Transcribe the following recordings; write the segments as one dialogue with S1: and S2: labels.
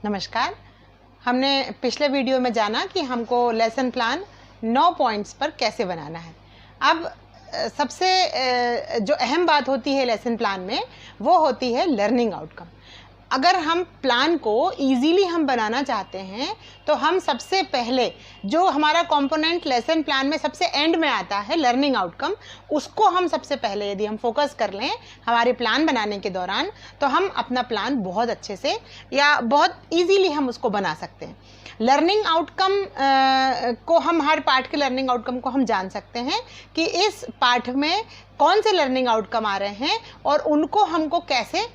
S1: नमस्कार। हमने पिछले वीडियो में जाना कि हमको लेसन प्लान 9 पॉइंट्स पर कैसे बनाना है। अब सबसे जो अहम बात होती है लेसन प्लान में वो होती है लर्निंग आउटकम। अगर हम प्लान को इजीली हम बनाना चाहते हैं तो हम सबसे पहले जो हमारा कंपोनेंट लेसन प्लान में सबसे एंड में आता है लर्निंग आउटकम, उसको हम सबसे पहले यदि हम फोकस कर लें हमारे प्लान बनाने के दौरान तो हम अपना प्लान बहुत अच्छे से या बहुत इजीली हम उसको बना सकते हैं। लर्निंग आउटकम को हम हर पार्ट के लर्निंग आउटकम को हम जान सकते हैं कि इस पार्ट में कौन से लर्निंग आउटकम आ रहे हैं और उनको हमको कैसे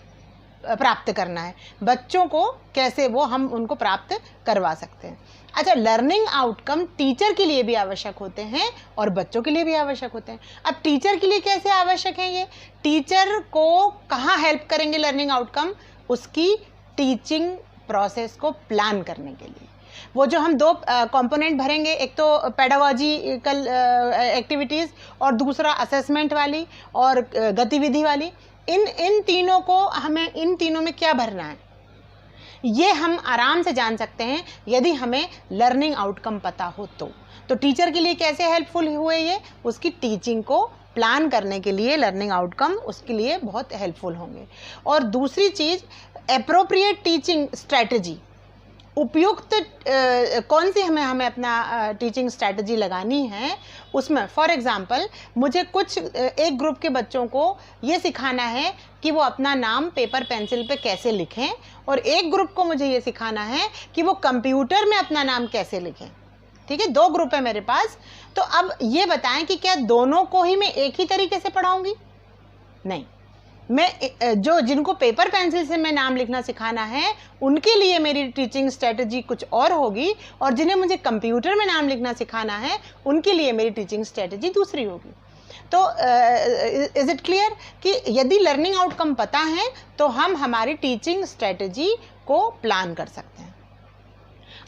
S1: प्राप्त करना है, बच्चों को कैसे वो हम उनको प्राप्त करवा सकते हैं। अच्छा, लर्निंग आउटकम टीचर के लिए भी आवश्यक होते हैं और बच्चों के लिए भी आवश्यक होते हैं। अब टीचर के लिए कैसे आवश्यक है? ये टीचर को कहाँ हेल्प करेंगे लर्निंग आउटकम? उसकी टीचिंग प्रोसेस को प्लान करने के लिए। वो जो हम दो कंपोनेंट भरेंगे, एक तो पेडागॉजिकल एक्टिविटीज़ और दूसरा असेसमेंट वाली और गतिविधि वाली, इन तीनों को हमें इन तीनों में क्या भरना है ये हम आराम से जान सकते हैं यदि हमें लर्निंग आउटकम पता हो तो टीचर के लिए कैसे हेल्पफुल हुए ये, उसकी टीचिंग को प्लान करने के लिए लर्निंग आउटकम उसके लिए बहुत हेल्पफुल होंगे। और दूसरी चीज़, एप्रोप्रिएट टीचिंग स्ट्रैटेजी, उपयुक्त कौन सी हमें अपना टीचिंग स्ट्रैटेजी लगानी है उसमें। फॉर एग्जांपल, मुझे एक ग्रुप के बच्चों को ये सिखाना है कि वो अपना नाम पेपर पेंसिल पे कैसे लिखें और एक ग्रुप को मुझे ये सिखाना है कि वो कंप्यूटर में अपना नाम कैसे लिखें। ठीक है, 2 ग्रुप है मेरे पास। तो अब ये बताएं कि क्या दोनों को ही मैं एक ही तरीके से पढ़ाऊंगी? नहीं, मैं जिनको पेपर पेंसिल से मैं नाम लिखना सिखाना है उनके लिए मेरी टीचिंग स्ट्रेटजी कुछ और होगी और जिन्हें मुझे कंप्यूटर में नाम लिखना सिखाना है उनके लिए मेरी टीचिंग स्ट्रेटजी दूसरी होगी। तो इज़ इट क्लियर कि यदि लर्निंग आउटकम पता है तो हम हमारी टीचिंग स्ट्रेटजी को प्लान कर सकते हैं।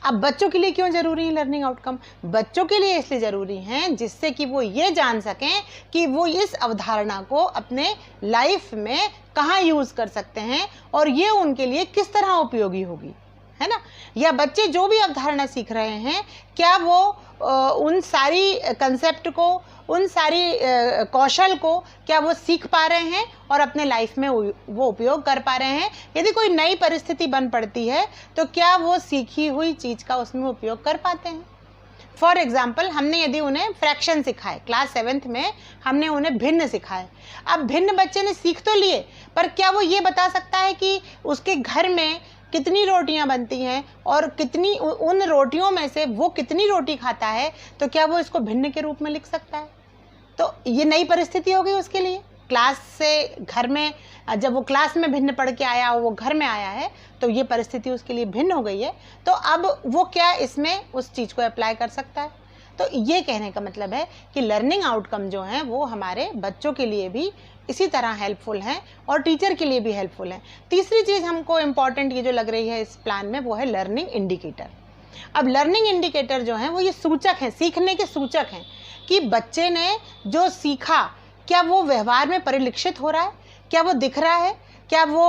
S1: अब बच्चों के लिए क्यों ज़रूरी है लर्निंग आउटकम? बच्चों के लिए इसलिए ज़रूरी हैं जिससे कि वो ये जान सकें कि वो इस अवधारणा को अपने लाइफ में कहाँ यूज़ कर सकते हैं और ये उनके लिए किस तरह उपयोगी होगी, है ना। या बच्चे जो भी अवधारणा सीख रहे हैं क्या वो उन सारी कंसेप्ट को, उन सारी कौशल को क्या वो सीख पा रहे हैं और अपने लाइफ में वो उपयोग कर पा रहे हैं। यदि कोई नई परिस्थिति बन पड़ती है तो क्या वो सीखी हुई चीज़ का उसमें उपयोग कर पाते हैं। फॉर एग्जाम्पल, हमने यदि उन्हें फ्रैक्शन सिखाए, क्लास 7th में हमने उन्हें भिन्न सिखाए। अब भिन्न बच्चे ने सीख तो लिए, पर क्या वो ये बता सकता है कि उसके घर में कितनी रोटियां बनती हैं और कितनी उन रोटियों में से वो कितनी रोटी खाता है? तो क्या वो इसको भिन्न के रूप में लिख सकता है? तो ये नई परिस्थिति हो गई उसके लिए। क्लास से घर में, जब वो क्लास में भिन्न पढ़ के आया और वो घर में आया है तो ये परिस्थिति उसके लिए भिन्न हो गई है। तो अब वो क्या इसमें उस चीज़ को अप्लाई कर सकता है? तो ये कहने का मतलब है कि लर्निंग आउटकम जो हैं वो हमारे बच्चों के लिए भी इसी तरह हेल्पफुल हैं और टीचर के लिए भी हेल्पफुल हैं। तीसरी चीज़ हमको इम्पॉर्टेंट ये जो लग रही है इस प्लान में वो है लर्निंग इंडिकेटर। अब लर्निंग इंडिकेटर जो हैं वो ये सूचक हैं, सीखने के सूचक हैं कि बच्चे ने जो सीखा क्या वो व्यवहार में परिलक्षित हो रहा है, क्या वो दिख रहा है, क्या वो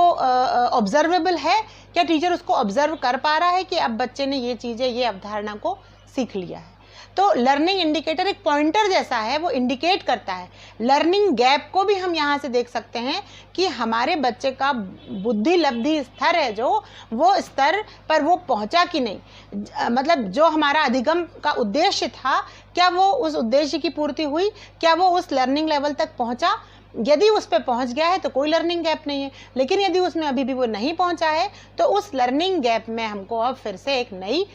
S1: ऑब्जर्वेबल है, क्या टीचर उसको ऑब्जर्व कर पा रहा है कि अब बच्चे ने ये चीज़ें, ये अवधारणा को सीख लिया है। तो लर्निंग इंडिकेटर एक पॉइंटर जैसा है, वो इंडिकेट करता है। लर्निंग गैप को भी हम यहाँ से देख सकते हैं कि हमारे बच्चे का बुद्धि लब्धि स्तर है जो वो स्तर पर वो पहुँचा कि नहीं, मतलब जो हमारा अधिगम का उद्देश्य था क्या वो उस उद्देश्य की पूर्ति हुई, क्या वो उस लर्निंग लेवल तक पहुँचा। यदि उस पर पहुंच गया है तो कोई लर्निंग गैप नहीं है, लेकिन यदि उसमें अभी भी वो नहीं पहुंचा है तो उस लर्निंग गैप में हमको अब फिर से एक नई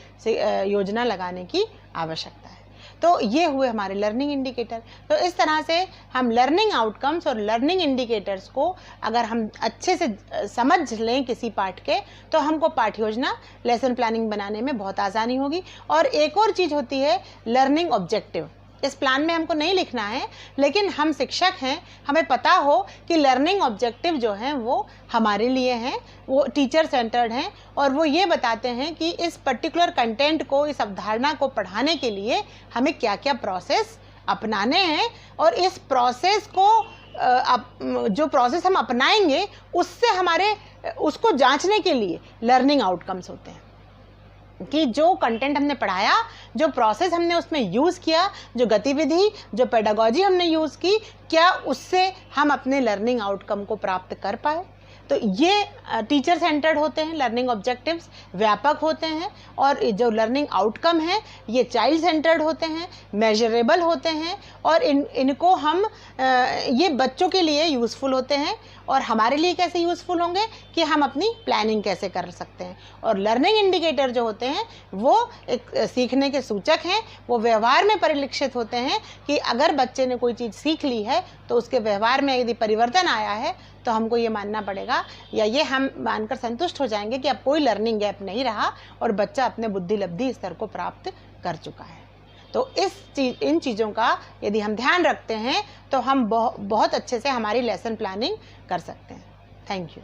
S1: योजना लगाने की आवश्यकता है। तो ये हुए हमारे लर्निंग इंडिकेटर। तो इस तरह से हम लर्निंग आउटकम्स और लर्निंग इंडिकेटर्स को अगर हम अच्छे से समझ लें किसी पाठ के तो हमको पाठ योजना, लेसन प्लानिंग बनाने में बहुत आसानी होगी। और एक और चीज़ होती है लर्निंग ऑब्जेक्टिव। इस प्लान में हमको नहीं लिखना है, लेकिन हम शिक्षक हैं, हमें पता हो कि लर्निंग ऑब्जेक्टिव जो हैं वो हमारे लिए हैं, वो टीचर सेंटर्ड हैं और वो ये बताते हैं कि इस पर्टिकुलर कंटेंट को, इस अवधारणा को पढ़ाने के लिए हमें क्या क्या प्रोसेस अपनाने हैं और इस प्रोसेस को जो प्रोसेस हम अपनाएंगे उससे हमारे उसको जांचने के लिए लर्निंग आउटकम्स होते हैं। कि जो कंटेंट हमने पढ़ाया, जो प्रोसेस हमने उसमें यूज़ किया, जो गतिविधि, जो पेडागोजी हमने यूज़ की, क्या उससे हम अपने लर्निंग आउटकम को प्राप्त कर पाए। तो ये टीचर सेंटर्ड होते हैं लर्निंग ऑब्जेक्टिव्स, व्यापक होते हैं, और जो लर्निंग आउटकम है ये चाइल्ड सेंटर्ड होते हैं, मेजरेबल होते हैं, और इनको हम ये बच्चों के लिए यूज़फुल होते हैं। और हमारे लिए कैसे यूज़फुल होंगे कि हम अपनी प्लानिंग कैसे कर सकते हैं। और लर्निंग इंडिकेटर जो होते हैं वो एक सीखने के सूचक हैं, वो व्यवहार में परिलक्षित होते हैं कि अगर बच्चे ने कोई चीज़ सीख ली है तो उसके व्यवहार में यदि परिवर्तन आया है तो हमको ये मानना पड़ेगा, या ये हम मानकर संतुष्ट हो जाएंगे कि अब कोई लर्निंग गैप नहीं रहा और बच्चा अपने बुद्धि लब्धि स्तर को प्राप्त कर चुका है। तो इन चीज़ों का यदि हम ध्यान रखते हैं तो हम बहुत अच्छे से हमारी लेसन प्लानिंग कर सकते हैं। Thank you.